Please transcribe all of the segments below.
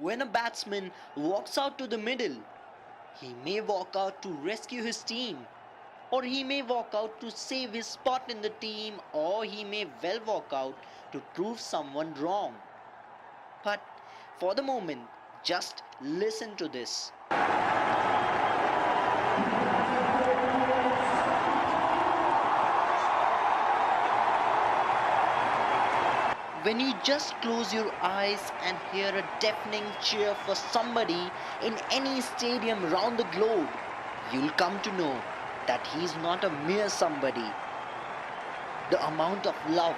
When a batsman walks out to the middle, he may walk out to rescue his team, or he may walk out to save his spot in the team, or he may well walk out to prove someone wrong. But for the moment, just listen to this. When you just close your eyes and hear a deafening cheer for somebody in any stadium around the globe, you'll come to know that he's not a mere somebody. The amount of love,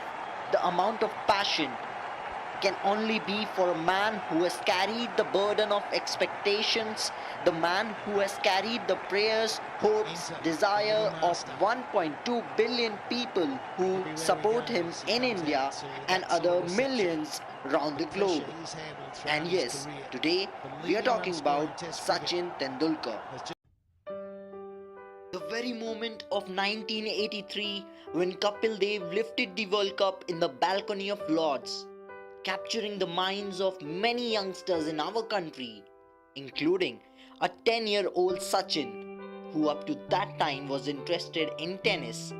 the amount of passion can only be for a man who has carried the burden of expectations, the man who has carried the prayers, hopes, desire of 1.2 billion people who support him in India and other millions around the globe. And yes, today we are talking about Sachin Tendulkar. The very moment of 1983 when Kapil Dev lifted the World Cup in the balcony of Lords, capturing the minds of many youngsters in our country, including a 10-year-old Sachin, who up to that time was interested in tennis.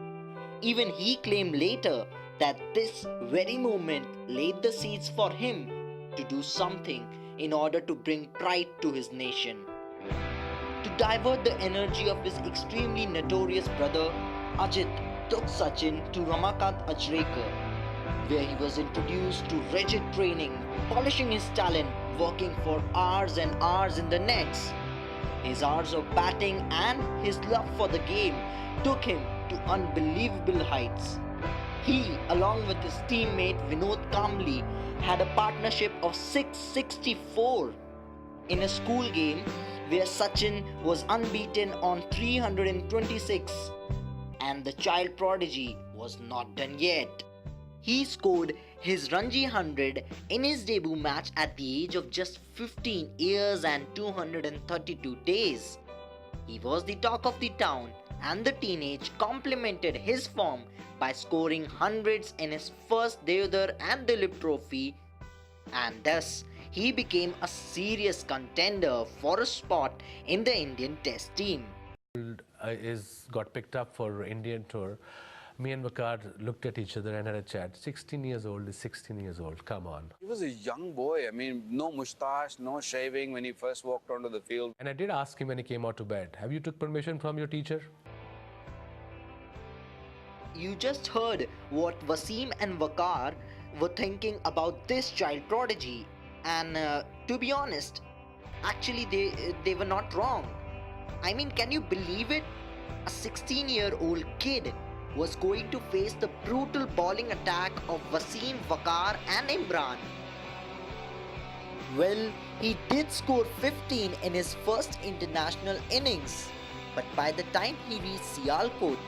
Even he claimed later that this very moment laid the seeds for him to do something in order to bring pride to his nation. To divert the energy of his extremely notorious brother, Ajit took Sachin to Ramakant Ajrekar, where he was introduced to rigid training, polishing his talent, working for hours and hours in the nets. His hours of batting and his love for the game took him to unbelievable heights. He, along with his teammate Vinod Kamli, had a partnership of 664 in a school game where Sachin was unbeaten on 326, and the child prodigy was not done yet. He scored his Ranji 100 in his debut match at the age of just 15 years and 232 days. He was the talk of the town, and the teenage complimented his form by scoring hundreds in his first Deodhar and Dilip Trophy, and thus he became a serious contender for a spot in the Indian Test team. Got picked up for Indian tour. Me and Vakar looked at each other and had a chat. 16 years old is 16 years old. Come on. He was a young boy. I mean, no moustache, no shaving when he first walked onto the field. And I did ask him when he came out to bed, have you took permission from your teacher? You just heard what Wasim and Vakar were thinking about this child prodigy, and to be honest, actually they were not wrong. I mean, can you believe it? A 16-year-old kid was going to face the brutal bowling attack of Wasim, Vakar and Imran. Well, he did score 15 in his first international innings, but by the time he reached Sialkot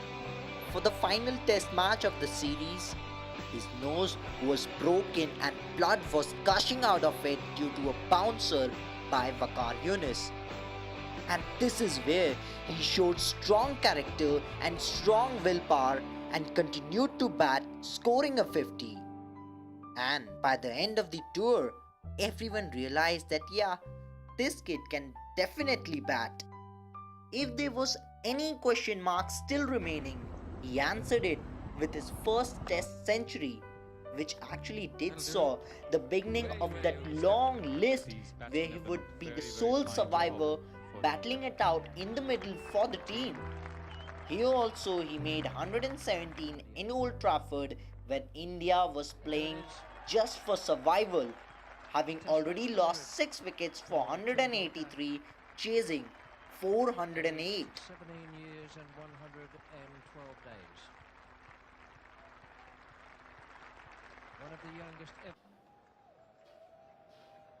for the final test match of the series, his nose was broken and blood was gushing out of it due to a bouncer by Vakar Yunus. And this is where he showed strong character and strong willpower and continued to bat, scoring a 50. And by the end of the tour, everyone realized that yeah, this kid can definitely bat. If there was any question mark still remaining, he answered it with his first test century, which actually did saw the beginning of that long list where he would be the sole survivor battling it out in the middle for the team. Here also he made 117 in Old Trafford when India was playing just for survival, having already lost 6 wickets for 183, chasing 408. 17 years and 112 days. One of the youngest ever.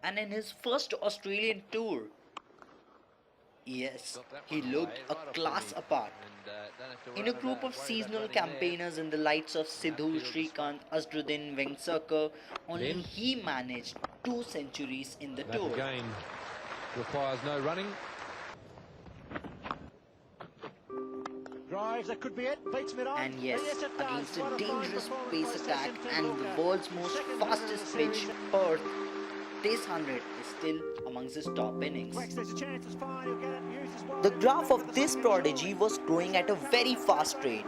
And in his first Australian tour, yes, he looked a class apart. In a group of seasonal campaigners in the lights of Sidhu, Srikanth, Azharuddin, Vengsarkar, only he managed 2 centuries in the tour. Again requires no running. Drives, that could be it. Beats mid-on. And yes, against a dangerous pace attack and the world's most fastest pitch, Perth, this 100 is still amongst his top innings. There's a chance, it's fine, he'll get it used as well. The graph of this prodigy was growing at a very fast rate.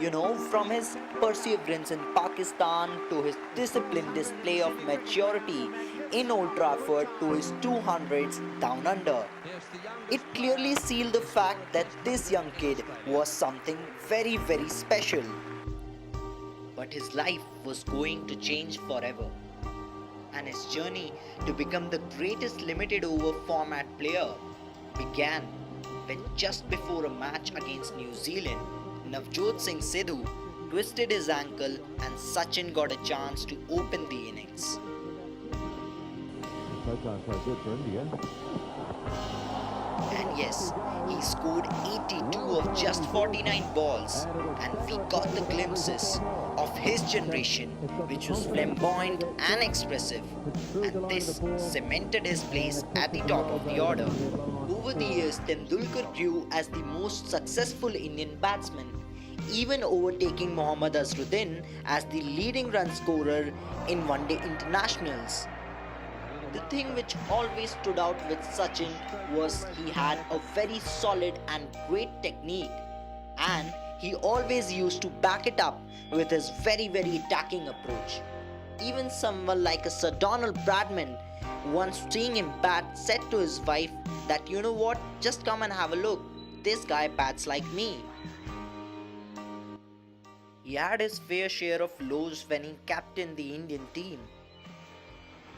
You know, from his perseverance in Pakistan to his disciplined display of maturity in Old Trafford to his 200s down under. It clearly sealed the fact that this young kid was something very, very special. But his life was going to change forever. And his journey to become the greatest limited over format player began when just before a match against New Zealand, Navjot Singh Sidhu twisted his ankle and Sachin got a chance to open the innings. And yes, he scored 82 of just 49 balls, and we got the glimpses of his generation, which was flamboyant and expressive, and this cemented his place at the top of the order. Over the years, Tendulkar grew as the most successful Indian batsman, even overtaking Mohammad Azharuddin as the leading run scorer in one-day internationals. The thing which always stood out with Sachin was he had a very solid and great technique, and he always used to back it up with his very attacking approach. Even someone like a Sir Donald Bradman, once seeing him bat, said to his wife that, you know what, just come and have a look, this guy bats like me. He had his fair share of lows when he captained the Indian team.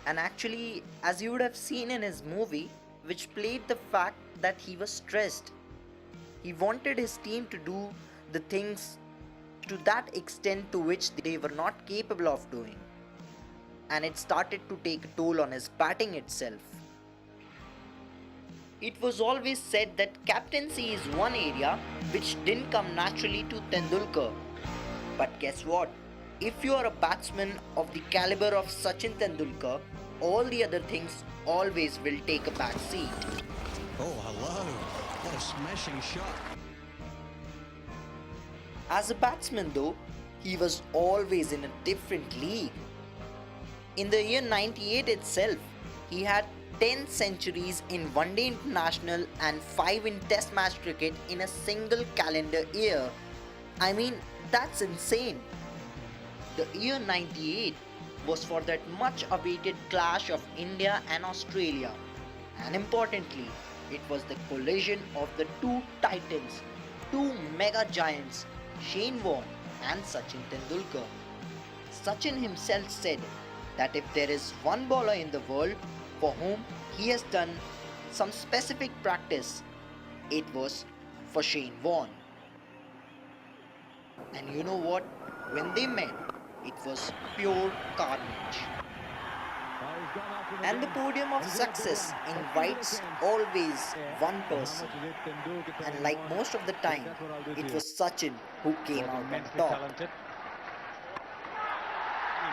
And actually, as you would have seen in his movie, which played the fact that he was stressed. He wanted his team to do the things to that extent to which they were not capable of doing. And it started to take a toll on his batting itself. It was always said that captaincy is one area which didn't come naturally to Tendulkar. But guess what? If you are a batsman of the caliber of Sachin Tendulkar, all the other things always will take a back seat. Oh, hello. What a smashing shot. As a batsman though, he was always in a different league. In the year 98 itself, he had 10 centuries in one-day international and 5 in test match cricket in a single calendar year. I mean, that's insane. The year 98 was for that much awaited clash of India and Australia, and importantly, it was the collision of the two titans, two mega giants, Shane Warne and Sachin Tendulkar. Sachin himself said that if there is one bowler in the world for whom he has done some specific practice, it was for Shane Warne. And you know what? When they met, it was pure carnage. And the podium of success invites always one person. And like most of the time, it was Sachin who came out on top.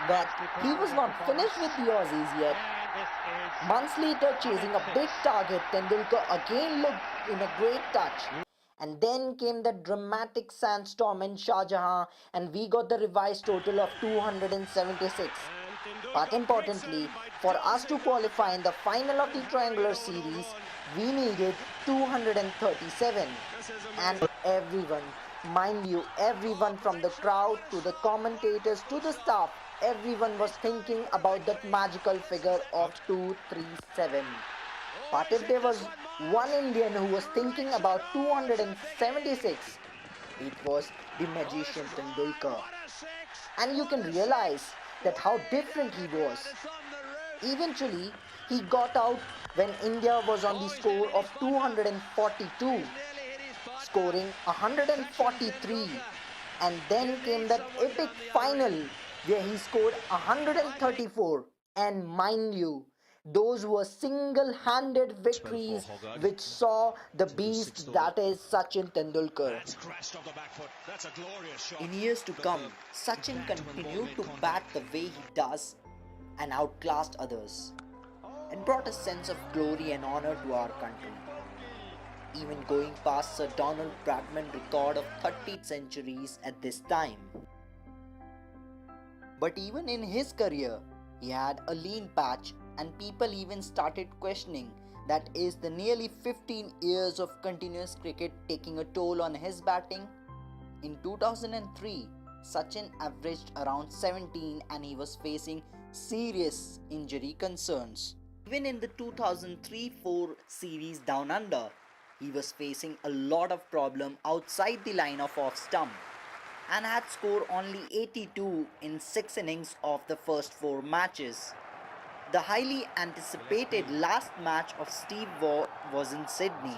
But he was not finished with the Aussies yet. Months later, chasing a big target, Tendulkar again looked in a great touch. And then came the dramatic sandstorm in Shah Jahan, and we got the revised total of 276. But importantly, for us to qualify in the final of the triangular series, we needed 237. And everyone, mind you, everyone from the crowd to the commentators to the staff, everyone was thinking about that magical figure of 237. But if there was one Indian who was thinking about 276, it was the magician Tendulkar. And you can realize that how different he was. Eventually, he got out when India was on the score of 242, scoring 143. And then came that epic final where he scored 134. And mind you, those were single-handed victories which saw the beast that is Sachin Tendulkar. In years to come, Sachin continued to bat the way he does and outclassed others, and brought a sense of glory and honor to our country, even going past Sir Donald Bradman's record of 30 centuries at this time. But even in his career, he had a lean patch and people even started questioning that is the nearly 15 years of continuous cricket taking a toll on his batting. In 2003, Sachin averaged around 17 and he was facing serious injury concerns. Even in the 2003-4 series down under, he was facing a lot of problem outside the line of off stump and had scored only 82 in 6 innings of the first 4 matches. The highly anticipated last match of Steve Waugh was in Sydney.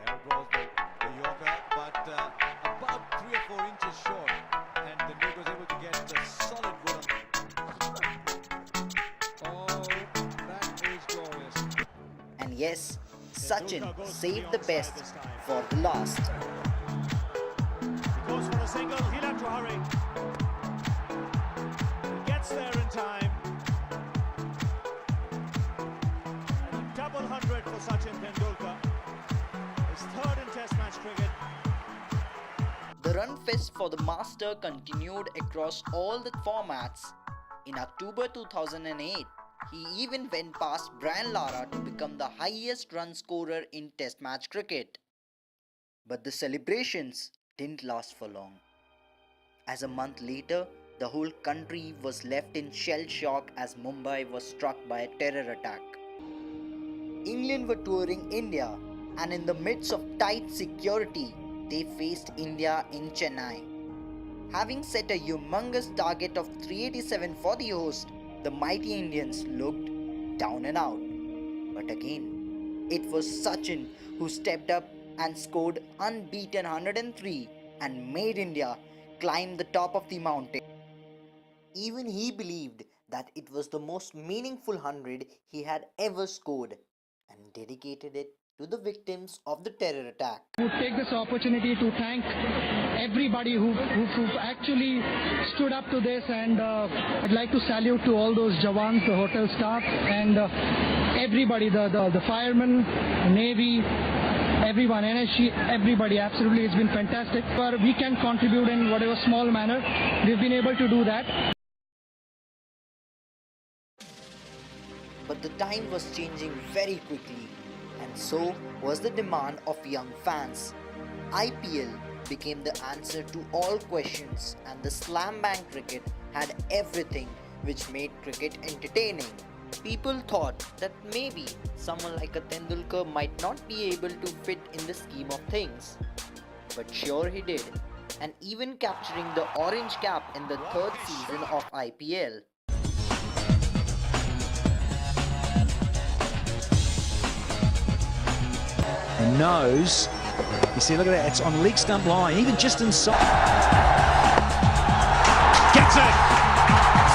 There goes the Yorker, but about 3 or 4 inches short, and the Duke was able to get the solid wood on. Oh, that is glorious. And yes, Sachin saved the best for the last. He goes for the single, he'll have to hurry. He gets there in time. A double 100 for Sachin Tendulkar. His third in Test match cricket. The run fest for the Master continued across all the formats. In October 2008, he even went past Brian Lara to become the highest run scorer in Test match cricket. But the celebrations didn't last for long. As a month later, the whole country was left in shell shock as Mumbai was struck by a terror attack. England were touring India, and in the midst of tight security, they faced India in Chennai. Having set a humongous target of 387 for the host, the mighty Indians looked down and out. But again, it was Sachin who stepped up and scored unbeaten 103 and made India climb the top of the mountain. Even he believed that it was the most meaningful 100 he had ever scored and dedicated it to the victims of the terror attack. I would take this opportunity to thank everybody who actually stood up to this, and I'd like to salute to all those Jawans, the hotel staff, and everybody, the firemen, Navy, everyone, NSG, everybody. Absolutely, it's been fantastic. Where we can contribute in whatever small manner, we've been able to do that. But the time was changing very quickly, and so was the demand of young fans. IPL became the answer to all questions, and the slam bang cricket had everything which made cricket entertaining. People thought that maybe someone like a Tendulkar might not be able to fit in the scheme of things. But sure he did, and even capturing the orange cap in the 3rd season of IPL. And knows, you see, look at that, it's on leg stump line, even just inside. Gets it!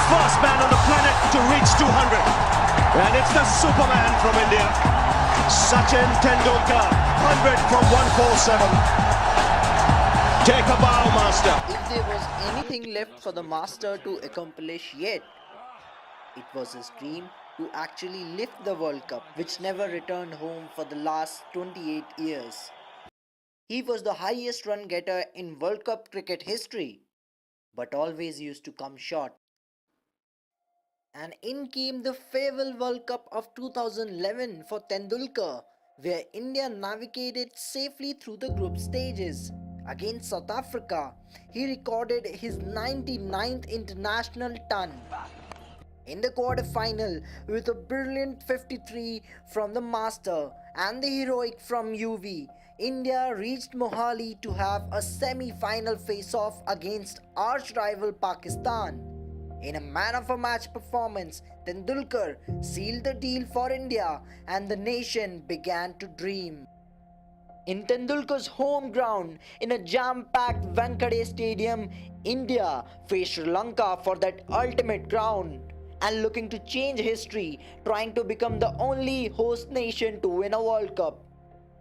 First man on the planet to reach 200. And it's the Superman from India. Sachin Tendulkar, 100 from 147. Take a bow, Master. If there was anything left for the Master to accomplish yet, it was his dream to actually lift the World Cup, which never returned home for the last 28 years. He was the highest run getter in World Cup cricket history, but always used to come short. And in came the farewell World Cup of 2011 for Tendulkar, where India navigated safely through the group stages. Against South Africa, he recorded his 99th international ton. In the quarter-final, with a brilliant 53 from the Master and the heroic from UV, India reached Mohali to have a semi-final face-off against arch-rival Pakistan. In a man-of-a-match performance, Tendulkar sealed the deal for India and the nation began to dream. In Tendulkar's home ground, in a jam-packed Wankhede Stadium, India faced Sri Lanka for that ultimate crown. And looking to change history, trying to become the only host nation to win a World Cup.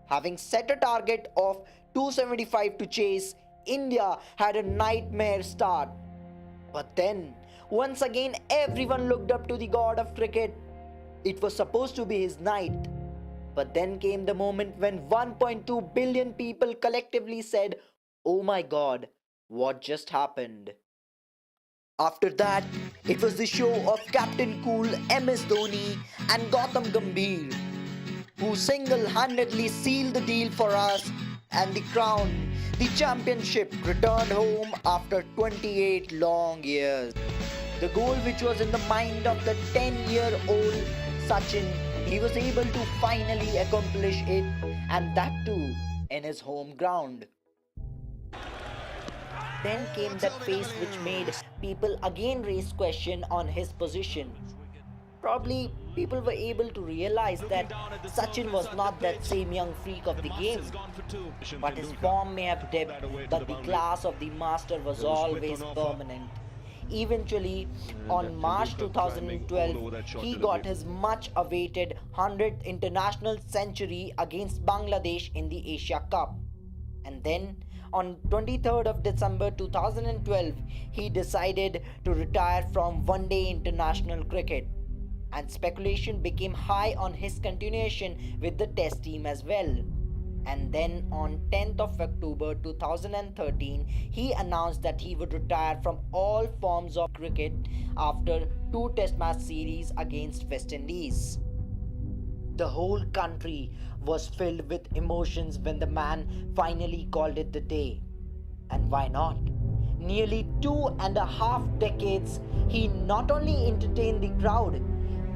Having set a target of 275 to chase, India had a nightmare start. But then, once again everyone looked up to the god of cricket. It was supposed to be his night. But then came the moment when 1.2 billion people collectively said, "Oh my god, what just happened?" After that, it was the show of Captain Cool MS Dhoni and Gautam Gambhir, who single-handedly sealed the deal for us, and the crown, the championship, returned home after 28 long years. The goal which was in the mind of the 10-year-old Sachin, he was able to finally accomplish it, and that too in his home ground. Then came that phase which made people again raise question on his position. Probably people were able to realize that Sachin was not that same young freak of the game. But his form may have dipped, but the class of the master was always permanent. Eventually, on March 2012, he got his much awaited 100th international century against Bangladesh in the Asia Cup. And then, on 23rd of December 2012, he decided to retire from one-day international cricket. And speculation became high on his continuation with the test team as well. And then on 10th of October 2013, he announced that he would retire from all forms of cricket after 2 test match series against West Indies. The whole country was filled with emotions when the man finally called it the day. And why not? Nearly 2.5 decades, he not only entertained the crowd,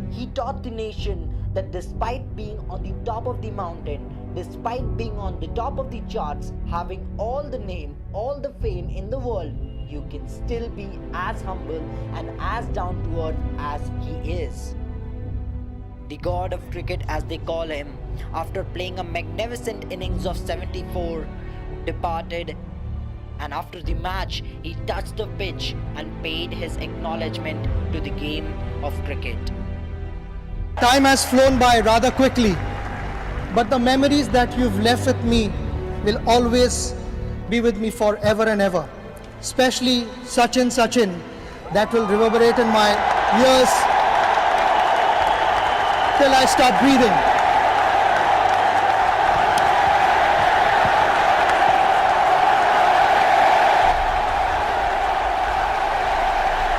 he taught the nation that despite being on the top of the mountain, despite being on the top of the charts, having all the name, all the fame in the world, you can still be as humble and as down to earth as he is. The god of cricket, as they call him, after playing a magnificent innings of 74, departed, and after the match, he touched the pitch and paid his acknowledgement to the game of cricket. Time has flown by rather quickly, but the memories that you've left with me will always be with me forever and ever. Especially Sachin, that will reverberate in my ears till I stop breathing.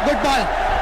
Goodbye.